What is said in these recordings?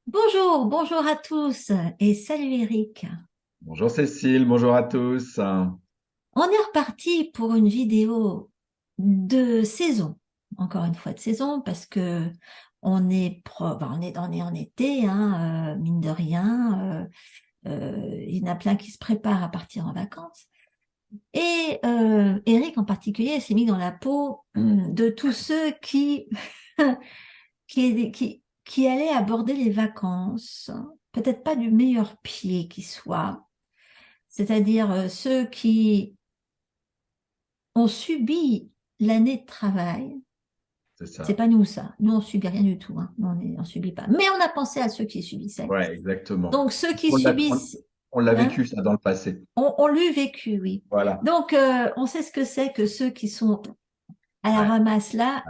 Bonjour, bonjour à tous et salut Eric. Bonjour Cécile, bonjour à tous. On est reparti pour une vidéo de saison, encore une fois de saison, parce que on est en été, hein, mine de rien. Il y en a plein qui se préparent à partir en vacances. Et Eric en particulier s'est mis dans la peau de tous ceux qui allaient aborder les vacances, peut-être pas du meilleur pied qui soit. C'est-à-dire ceux qui ont subi l'année de travail. C'est C'est ça. pas nous ça. Nous on subit rien du tout, hein. Nous on subit pas. Mais on a pensé à ceux qui subissaient. Ouais, exactement. Donc ceux qui On l'a on- subissent, on l'a hein, vécu ça dans le passé. on l'a vécu, oui. Voilà. Donc on sait ce que c'est que ceux qui sont à la Ouais, ramasse là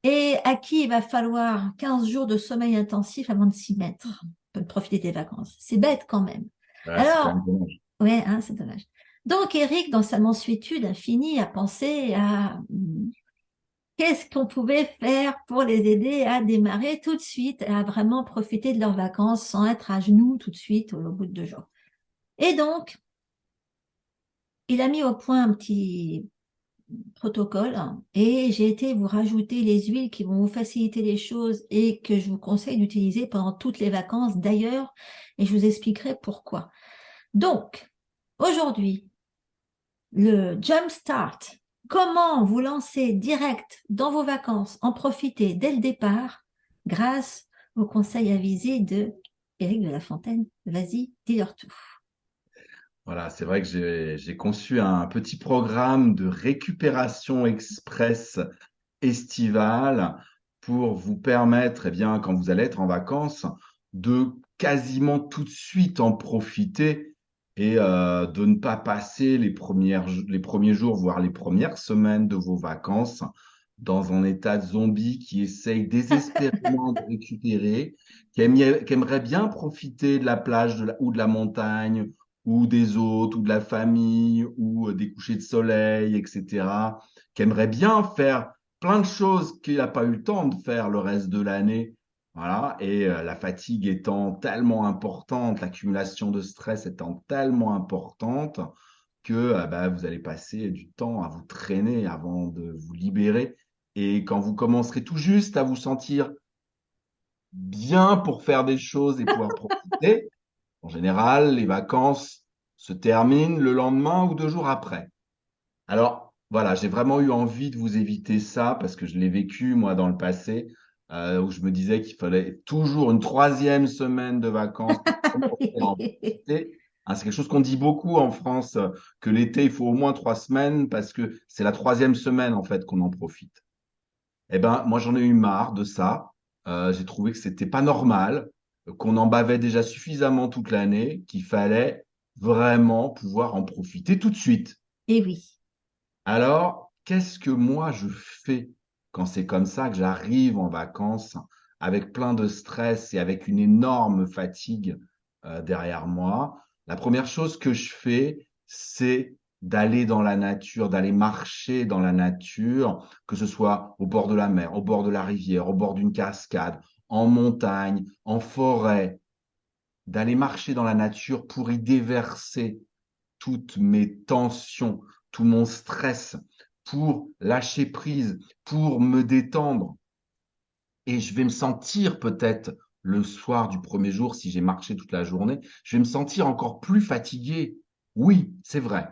ouais. et à qui il va falloir 15 jours de sommeil intensif avant de s'y mettre, de profiter des vacances. C'est bête quand même. Ouais, c'est quand même Alors, dommage. ouais, hein, c'est dommage. Donc Eric, dans sa mansuétude infinie, a pensé à qu'est-ce qu'on pouvait faire pour les aider à démarrer tout de suite, à vraiment profiter de leurs vacances sans être à genoux tout de suite au bout de 2 jours. Et donc, il a mis au point un petit protocole et j'ai été vous rajouter les huiles qui vont vous faciliter les choses et que je vous conseille d'utiliser pendant toutes les vacances d'ailleurs et je vous expliquerai pourquoi. Donc, aujourd'hui, le Jump Start. Comment vous lancer direct dans vos vacances, en profiter dès le départ grâce aux conseils avisés de Éric de La Fontaine. Vas-y, dis-leur tout. Voilà, c'est vrai que j'ai conçu un petit programme de récupération express estivale pour vous permettre, eh bien, quand vous allez être en vacances, de quasiment tout de suite en profiter et de ne pas passer les premiers jours, voire les premières semaines de vos vacances dans un état de zombie qui essaye désespérément de récupérer, qui aimerait bien profiter de la plage ou de la montagne ou des hôtes ou de la famille ou des couchers de soleil, etc., qui aimerait bien faire plein de choses qu'il n'a pas eu le temps de faire le reste de l'année. Voilà. Et la fatigue étant tellement importante, l'accumulation de stress étant tellement importante que bah, vous allez passer du temps à vous traîner avant de vous libérer. Et quand vous commencerez tout juste à vous sentir bien pour faire des choses et pouvoir profiter, en général, les vacances se terminent le lendemain ou 2 jours après. Alors, voilà, j'ai vraiment eu envie de vous éviter ça parce que je l'ai vécu, moi, dans le passé, où je me disais qu'il fallait toujours une troisième semaine de vacances pour commencer à en profiter. Hein, c'est quelque chose qu'on dit beaucoup en France, que l'été, il faut au moins 3 semaines parce que c'est la troisième semaine, en fait, qu'on en profite. Eh ben, moi, j'en ai eu marre de ça. J'ai trouvé que c'était pas normal, qu'on en bavait déjà suffisamment toute l'année, qu'il fallait vraiment pouvoir en profiter tout de suite. Eh oui. Alors, qu'est-ce que moi je fais quand c'est comme ça, que j'arrive en vacances avec plein de stress et avec une énorme fatigue derrière moi? La première chose que je fais, c'est d'aller dans la nature, d'aller marcher dans la nature, que ce soit au bord de la mer, au bord de la rivière, au bord d'une cascade, en montagne, en forêt, d'aller marcher dans la nature pour y déverser toutes mes tensions, tout mon stress, pour lâcher prise, pour me détendre. Et je vais me sentir peut-être le soir du premier jour, si j'ai marché toute la journée, je vais me sentir encore plus fatigué. Oui, c'est vrai,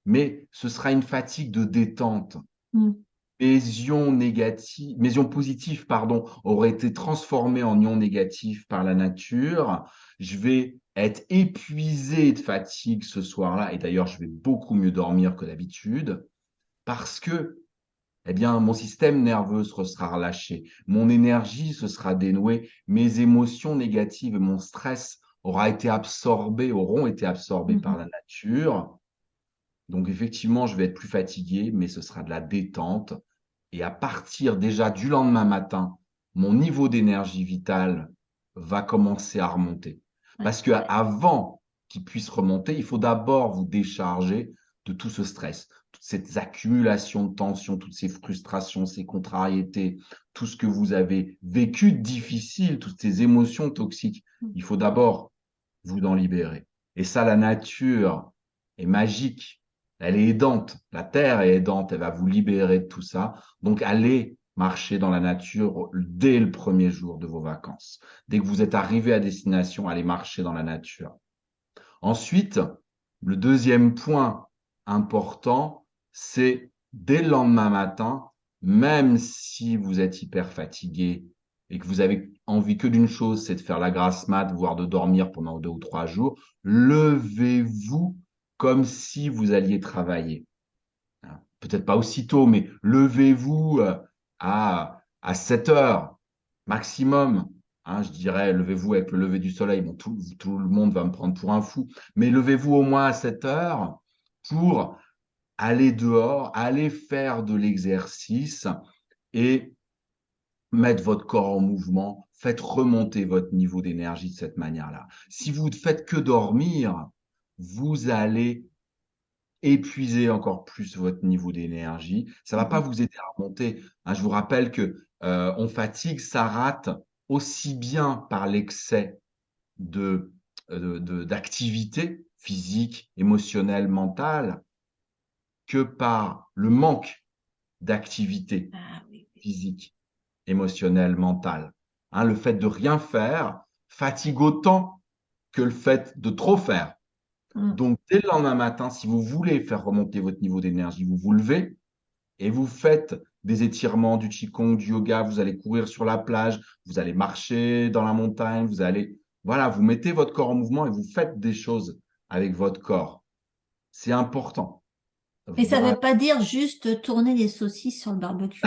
mais ce sera une fatigue de détente. Mm. Mes ions positifs, pardon, auraient été transformés en ions négatifs par la nature. Je vais être épuisé de fatigue ce soir-là, et d'ailleurs, je vais beaucoup mieux dormir que d'habitude, parce que, eh bien, mon système nerveux se sera relâché, mon énergie se sera dénouée, mes émotions négatives et mon stress auront été absorbés par Mhm. la nature. Donc effectivement, je vais être plus fatigué, mais ce sera de la détente. Et à partir déjà du lendemain matin, mon niveau d'énergie vitale va commencer à remonter. Ouais. Parce que avant qu'il puisse remonter, il faut d'abord vous décharger de tout ce stress, cette accumulation de tension, toutes ces frustrations, ces contrariétés, tout ce que vous avez vécu de difficile, toutes ces émotions toxiques, il faut d'abord vous en libérer. Et ça, la nature est magique. Elle est aidante. La terre est aidante. Elle va vous libérer de tout ça. Donc, allez marcher dans la nature dès le premier jour de vos vacances. Dès que vous êtes arrivé à destination, allez marcher dans la nature. Ensuite, le deuxième point important, c'est dès le lendemain matin, même si vous êtes hyper fatigué et que vous avez envie que d'une chose, c'est de faire la grasse mat, voire de dormir pendant 2 ou 3 jours, levez-vous comme si vous alliez travailler. Peut-être pas aussitôt, mais levez-vous à 7 heures maximum. Je dirais, levez-vous avec le lever du soleil. Bon, tout le monde va me prendre pour un fou, mais levez-vous au moins à 7 heures pour aller dehors, aller faire de l'exercice et mettre votre corps en mouvement. Faites remonter votre niveau d'énergie de cette manière-là. Si vous ne faites que dormir, vous allez épuiser encore plus votre niveau d'énergie. Ça va pas vous aider à remonter. Je vous rappelle que on fatigue, ça rate aussi bien par l'excès d'activité physique, émotionnelle, mentale, que par le manque d'activité physique, émotionnelle, mentale. Le fait de rien faire fatigue autant que le fait de trop faire. Donc, dès le lendemain matin, si vous voulez faire remonter votre niveau d'énergie, vous vous levez et vous faites des étirements, du qigong, du yoga, vous allez courir sur la plage, vous allez marcher dans la montagne, voilà, vous mettez votre corps en mouvement et vous faites des choses avec votre corps. C'est important. Et ça ne Voilà. veut pas dire juste tourner les saucisses sur le barbecue.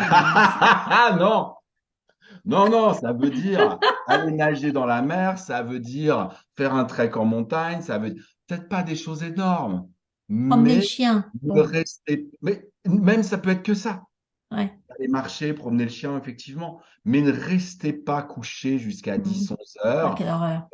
Non, non, ça veut dire aller nager dans la mer, ça veut dire faire un trek en montagne, ça veut dire peut-être pas des choses énormes, Promener le mais chien. ne Bon, restez, mais même ça peut être que ça. ouais. Aller marcher, promener le chien, effectivement, mais ne restez pas couché jusqu'à 10, 11 Ah, heures. quelle horreur.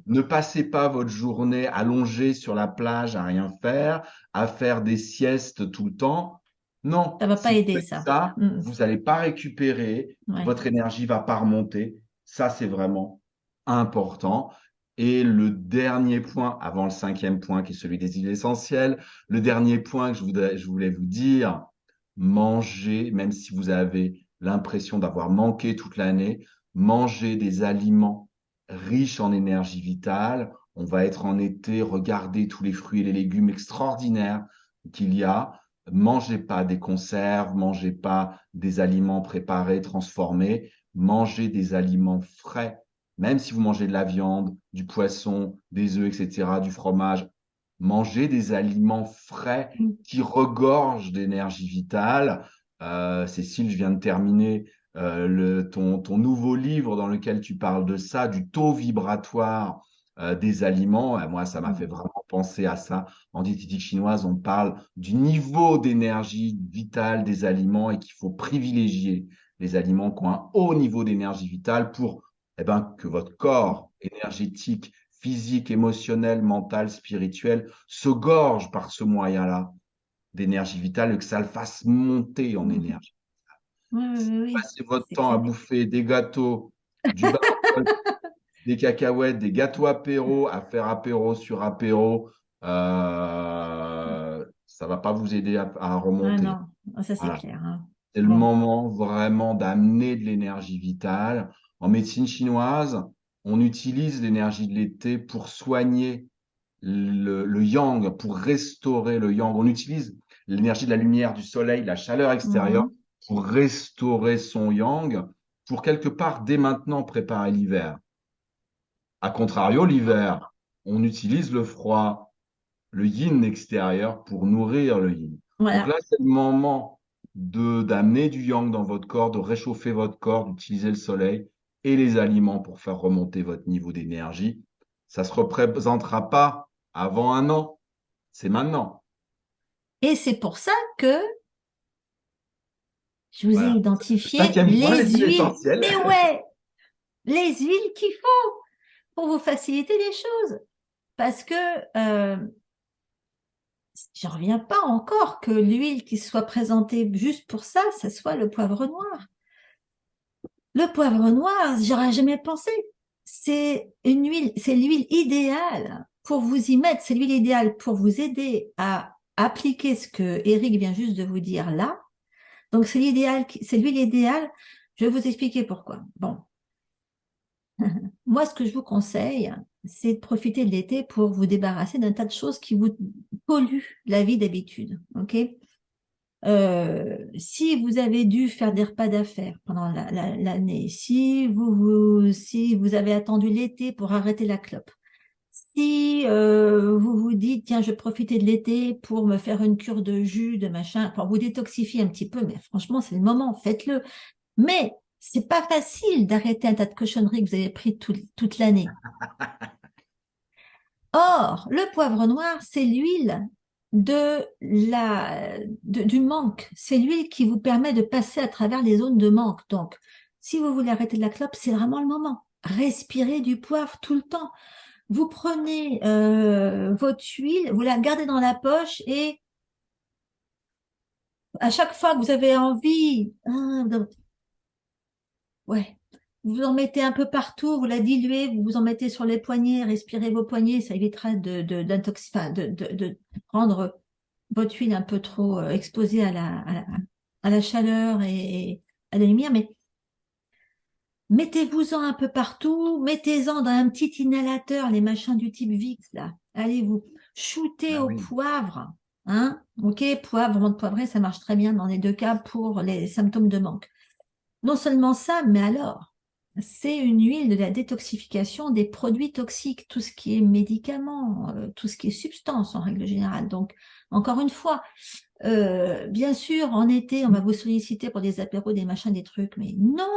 Ne passez pas votre journée allongée sur la plage à rien faire, à faire des siestes tout le temps. Non, Ça va pas si vous aider, faites ça. ça, vous n'allez pas récupérer, Ouais. votre énergie va pas remonter. Ça, c'est vraiment important. Et le dernier point, avant le cinquième point, qui est celui des huiles essentielles, le dernier point que je voulais vous dire, mangez, même si vous avez l'impression d'avoir manqué toute l'année, mangez des aliments riches en énergie vitale. On va être en été, regardez tous les fruits et les légumes extraordinaires qu'il y a. Mangez pas des conserves, mangez pas des aliments préparés, transformés, mangez des aliments frais. Même si vous mangez de la viande, du poisson, des œufs, etc., du fromage, mangez des aliments frais qui regorgent d'énergie vitale. Cécile, je viens de terminer ton nouveau livre dans lequel tu parles de ça, du taux vibratoire des aliments. Moi, ça m'a fait vraiment penser à ça. En diététique chinoise, on parle du niveau d'énergie vitale des aliments et qu'il faut privilégier les aliments qui ont un haut niveau d'énergie vitale pour que votre corps énergétique, physique, émotionnel, mental, spirituel se gorge par ce moyen-là d'énergie vitale et que ça le fasse monter en énergie. Oui, Si oui, vous oui, passez votre c'est temps à clair. bouffer des gâteaux, du bacon, des cacahuètes, des gâteaux apéro, à faire apéro sur apéro, ça va pas vous aider à Ah remonter. non, ah, ça c'est Voilà. clair. Hein. C'est le Bon, moment vraiment d'amener de l'énergie vitale. En médecine chinoise, on utilise l'énergie de l'été pour soigner le yang, pour restaurer le yang. On utilise l'énergie de la lumière, du soleil, la chaleur extérieure mhm. pour restaurer son yang, pour quelque part dès maintenant préparer l'hiver. A contrario, l'hiver, on utilise le froid, le yin extérieur pour nourrir le yin. Donc Voilà. là, c'est le moment d'amener du yang dans votre corps, de réchauffer votre corps, d'utiliser le soleil et les aliments pour faire remonter votre niveau d'énergie. Ça se représentera pas avant un an, c'est maintenant. Et c'est pour ça que je vous ai Voilà. identifié Cinquième point, les les huiles huiles. essentielles. Mais ouais, les huiles qu'il faut pour vous faciliter les choses. Parce que j'en reviens pas encore que l'huile qui soit présentée juste pour ça, ça soit le poivre noir. Le poivre noir, j'aurais jamais pensé. C'est une huile, c'est l'huile idéale pour vous y mettre, c'est l'huile idéale pour vous aider à appliquer ce que Eric vient juste de vous dire là. Donc c'est l'idéal, c'est l'huile idéale. Je vais vous expliquer pourquoi. Bon, moi ce que je vous conseille, c'est de profiter de l'été pour vous débarrasser d'un tas de choses qui vous polluent la vie d'habitude. Ok? Si vous avez dû faire des repas d'affaires pendant l'année, si vous avez attendu l'été pour arrêter la clope, si vous vous dites, tiens, je vais profiter de l'été pour me faire une cure de jus, de machin, pour vous détoxifier un petit peu, mais franchement, c'est le moment, faites-le. Mais c'est pas facile d'arrêter un tas de cochonneries que vous avez pris toute l'année. Or, le poivre noir, c'est l'huile du manque. C'est l'huile qui vous permet de passer à travers les zones de manque. Donc, si vous voulez arrêter de la clope, c'est vraiment le moment. Respirez du poivre tout le temps. Vous prenez votre huile, vous la gardez dans la poche et à chaque fois que vous avez envie, ouais, vous en mettez un peu partout, vous la diluez, vous vous en mettez sur les poignets, respirez vos poignets, ça évitera de rendre votre huile un peu trop exposée à la chaleur et à la lumière, mais mettez-vous-en un peu partout, mettez-en dans un petit inhalateur, les machins du type Vicks, là. Allez-vous shooter Ah au oui. poivre, hein? Ok, poivre, menthe poivrée, ça marche très bien dans les deux cas pour les symptômes de manque. Non seulement ça, mais alors, c'est une huile de la détoxification des produits toxiques, tout ce qui est médicaments, tout ce qui est substance en règle générale. Donc, encore une fois, bien sûr, en été, on va vous solliciter pour des apéros, des machins, des trucs, mais non,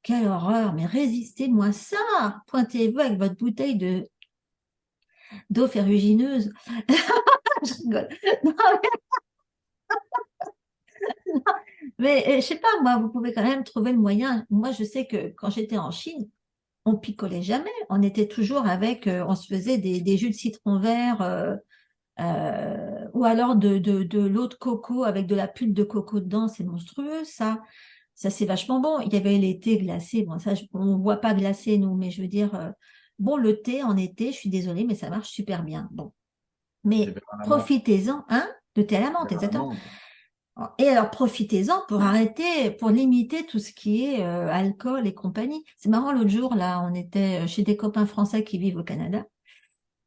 quelle horreur, mais résistez-moi ça. Pointez-vous avec votre bouteille d'eau ferrugineuse. Je rigole. Non, mais je sais pas, moi, vous pouvez quand même trouver le moyen. Moi, je sais que quand j'étais en Chine, on picolait jamais. On était toujours avec, on se faisait des jus de citron vert ou alors de l'eau de coco avec de la pulpe de coco dedans. C'est monstrueux, ça. Ça, c'est vachement bon. Il y avait les thés glacés. Bon, ça, on ne voit pas glacé, nous, mais je veux dire, bon, le thé en été, je suis désolée, mais ça marche super bien. Bon. C'est Mais vers la menthe. profitez-en, hein, de thé à la menthe, Vers la exactement. menthe. Et alors, profitez-en pour arrêter, pour limiter tout ce qui est alcool et compagnie. C'est marrant, l'autre jour, là, on était chez des copains français qui vivent au Canada.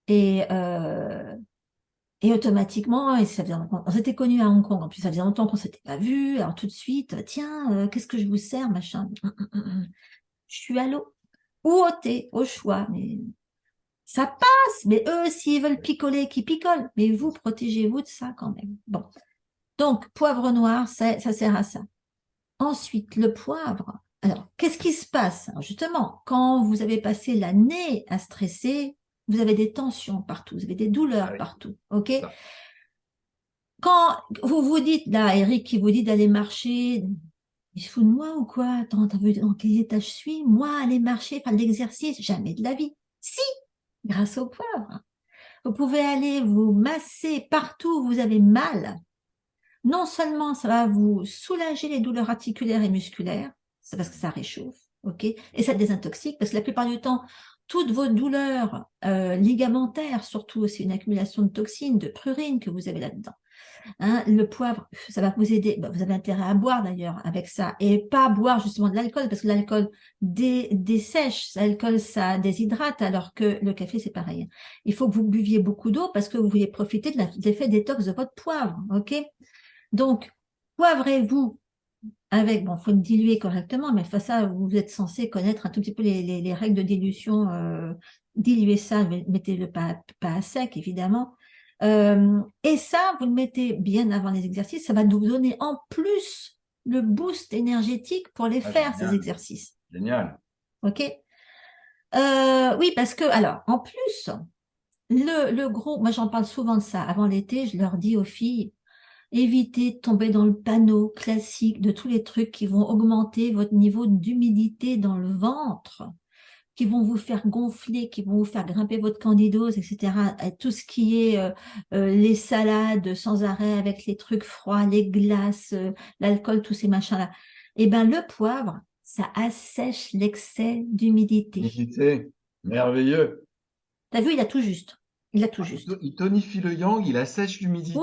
Et, euh, et automatiquement, et ça faisait, on s'était connus à Hong Kong, en plus ça faisait longtemps qu'on s'était pas vus, alors tout de suite, tiens, qu'est-ce que je vous sers, machin. Je suis à l'eau ou au thé, au choix, mais ça passe. Mais eux, s'ils veulent picoler, qui picolent. Mais vous, protégez-vous de ça quand même. Bon, donc poivre noir, ça sert à ça. Ensuite, le poivre. Alors, qu'est-ce qui se passe? Alors, justement, quand vous avez passé l'année à stresser, vous avez des tensions partout, vous avez des Ah douleurs oui, partout, ok? c'est ça. Quand vous vous dites, là, Eric qui vous dit d'aller marcher, il se fout de moi ou quoi? Attends, t'as vu dans quel état je suis? Moi, aller marcher, faire de l'exercice, jamais de la vie. Si, grâce au poivre. Vous pouvez aller vous masser partout où vous avez mal. Non seulement ça va vous soulager les douleurs articulaires et musculaires, c'est parce que ça réchauffe, ok, et ça désintoxique, parce que la plupart du temps, toutes vos douleurs ligamentaires, surtout, c'est une accumulation de toxines, de prurine que vous avez là-dedans. Hein, le poivre, ça va vous aider. Bah, vous avez intérêt à boire d'ailleurs avec ça, et pas boire justement de l'alcool, parce que l'alcool dessèche, l'alcool ça déshydrate, alors que le café c'est pareil. Il faut que vous buviez beaucoup d'eau parce que vous voulez profiter de l'effet détox de votre poivre, ok? Donc, poivrez-vous avec, bon, faut le diluer correctement, mais face à ça, vous êtes censé connaître un tout petit peu les règles de dilution. Diluez ça, mettez-le pas à sec, évidemment. Et ça, vous le mettez bien avant les exercices. Ça va nous donner en plus le boost énergétique pour les Ah, faire, ces génial. exercices. Génial. OK? Oui, parce que, alors, en plus, le gros, moi j'en parle souvent de ça. Avant l'été, je leur dis aux filles, évitez de tomber dans le panneau classique de tous les trucs qui vont augmenter votre niveau d'humidité dans le ventre qui vont vous faire gonfler, qui vont vous faire grimper votre candidose, etc. Et tout ce qui est les salades sans arrêt avec les trucs froids, les glaces, l'alcool, tous ces machins-là. Eh ben, le poivre, ça assèche l'excès d'humidité. Humidité, merveilleux. T'as vu, il a tout juste. Il a tout juste. Il tonifie le yang, il assèche Ouais, l'humidité,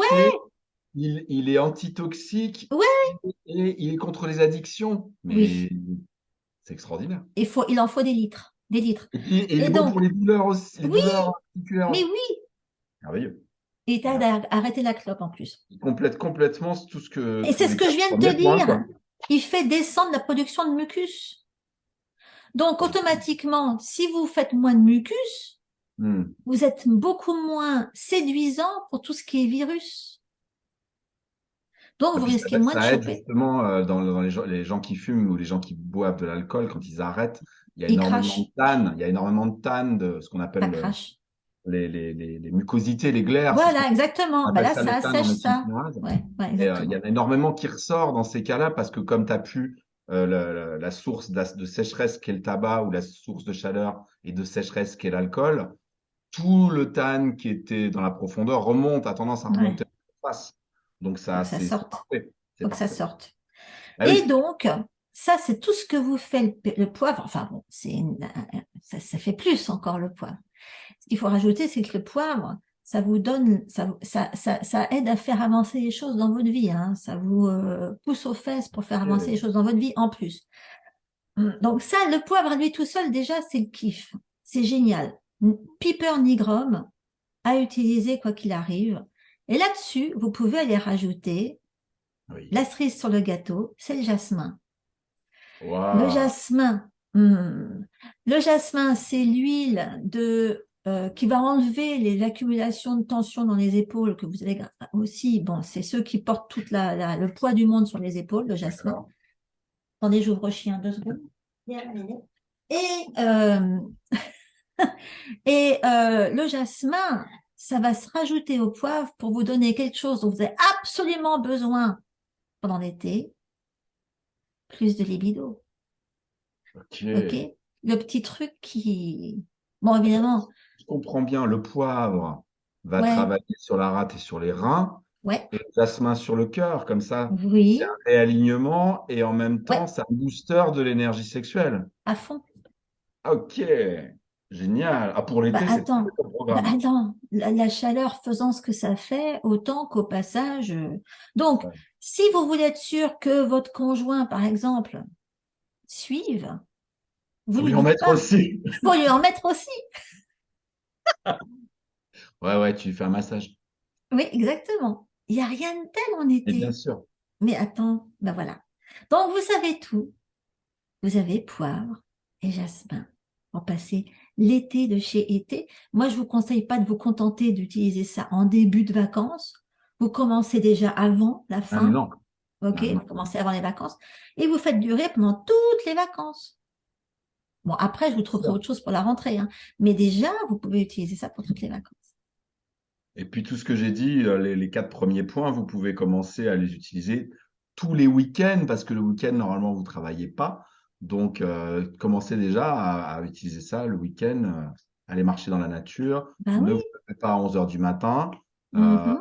il est antitoxique ouais, et il est contre les addictions. Mais oui. c'est extraordinaire. Il en faut des litres, des litres. Et puis, et il Et est bon donc, pour les douleurs aussi, les oui, douleurs articulaires mais aussi. oui. Merveilleux. Et t'aide Voilà. à arrêter la clope en plus. Il complète complètement tout ce que Et tous c'est ce les que je quatre viens de te premiers points, dire. quoi. Il fait descendre la production de mucus. Donc, automatiquement, si vous faites moins de mucus, Hmm. vous êtes beaucoup moins séduisant pour tout ce qui est virus. Donc, Et vous puis risquez moins de ça aide choper. justement dans les gens qui fument ou les gens qui boivent de l'alcool, quand ils arrêtent, il y a Il énormément de crache, tannes, il y a énormément de tannes de ce qu'on ça appelle crache. les mucosités, les glaires, c'est ce qu'on Voilà, exactement. Ben appelle là, ça les ça tannes en assèche médecine ça. chinoise. Ouais, ouais, Et il y exactement. en a énormément qui ressort dans ces cas-là parce que comme tu as pu la source de sécheresse qu'est le tabac ou la source de chaleur et de sécheresse qu'est l'alcool, tout le tan qui était dans la profondeur remonte, a tendance à Ouais, remonter en face. Donc faut ça, que ça c'est sorte. parfait. C'est Faut que ça parfait. sorte. Ah Et oui, donc, ça, c'est tout ce que vous fait le poivre. Enfin bon, ça fait plus encore le poivre. Ce qu'il faut rajouter, c'est que le poivre, ça vous donne, ça aide à faire avancer les choses dans votre vie, hein. Ça vous pousse aux fesses pour faire avancer les ok. choses dans votre vie en plus. Donc ça, le poivre à lui tout seul, déjà, c'est le kiff. C'est génial. Piper nigrum à utiliser quoi qu'il arrive. Et là-dessus, vous pouvez aller rajouter Oui. la cerise sur le gâteau, c'est le jasmin. Le Waouh. jasmin, le jasmin, c'est l'huile qui va enlever les accumulations de tension dans les épaules que vous avez aussi. Bon, c'est ceux qui portent le poids du monde sur les épaules, le jasmin. D'accord. Attendez, j'ouvre chien 2 secondes. Et, euh, le jasmin, ça va se rajouter au poivre pour vous donner quelque chose dont vous avez absolument besoin pendant l'été, plus de libido. Ok. OK? Le petit truc qui... Bon, évidemment, Je comprends bien, le poivre va ouais, travailler sur la rate et sur les reins, ouais, et le jasmin sur le cœur. Comme ça, c'est un oui, réalignement et en même temps, ouais, c'est un booster de l'énergie sexuelle. à fond. Ok, génial. Ah, pour Bah l'été, c'est parfait attends, comme bah programme. attends, la chaleur faisant ce que ça fait, autant qu'au passage. Donc, Ouais. si vous voulez être sûr que votre conjoint, par exemple, suive, vous Faut lui lui en dites mettre pas. aussi. Faut lui en mettre aussi. Ouais, ouais, tu lui fais un massage. Oui, exactement. Il n'y a rien de tel en Et bien été. sûr. Mais attends, ben voilà. Donc, vous savez tout. Vous avez poivre et jasmin pour passer l'été de chez été. Moi, je vous conseille pas de vous contenter d'utiliser ça en début de vacances. Vous commencez déjà avant la fin, Maintenant. ok? Vous Maintenant. commencez avant les vacances et vous faites durer pendant toutes les vacances. Bon, après, je vous trouverai autre chose pour la rentrée, hein. Mais déjà, vous pouvez utiliser ça pour toutes les vacances. Et puis tout ce que j'ai dit, les quatre premiers points, vous pouvez commencer à les utiliser tous les week-ends parce que le week-end, normalement, vous travaillez pas. Donc, commencez déjà à utiliser ça le week-end. Allez marcher dans la nature. Ben Ne vous oui. levez pas à 11 heures du matin. Euh, Mhm.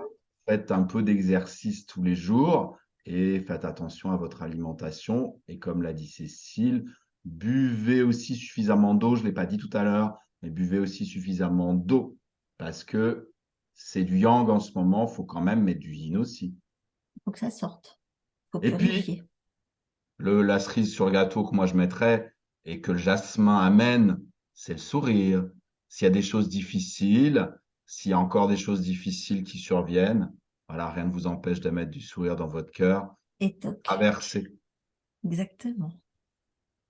faites un peu d'exercice tous les jours et faites attention à votre alimentation. Et comme l'a dit Cécile, buvez aussi suffisamment d'eau. Je ne l'ai pas dit tout à l'heure, mais buvez aussi suffisamment d'eau parce que c'est du yang en ce moment, faut quand même mettre du yin aussi. Faut que ça sorte. Faut Et puis, purifier. la cerise sur gâteau que moi je mettrais et que le jasmin amène, c'est le sourire. S'il y a des choses difficiles, s'il y a encore des choses difficiles qui surviennent, voilà, rien ne vous empêche de mettre du sourire dans votre cœur. Et toc. Traversez. Exactement.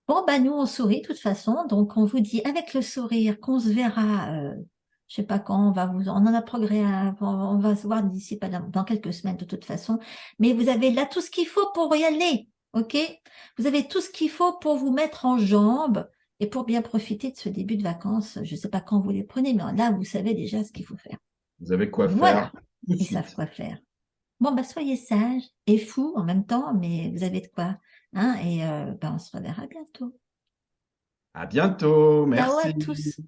Bon, bah nous, on sourit de toute façon. Donc, on vous dit avec le sourire qu'on se verra, je sais pas quand, on en a progrès, on va se voir d'ici pas dans quelques semaines de toute façon. Mais vous avez là tout ce qu'il faut pour y aller, ok? Vous avez tout ce qu'il faut pour vous mettre en jambes et pour bien profiter de ce début de vacances. Je sais pas quand vous les prenez, mais là, vous savez déjà ce qu'il faut faire. Vous avez quoi faire Voilà, tout de ils savent suite. quoi faire. Bon, bah soyez sages et fous en même temps, mais vous avez de quoi, hein? Et on se reverra bientôt. À bientôt. Ciao à Merci. tous.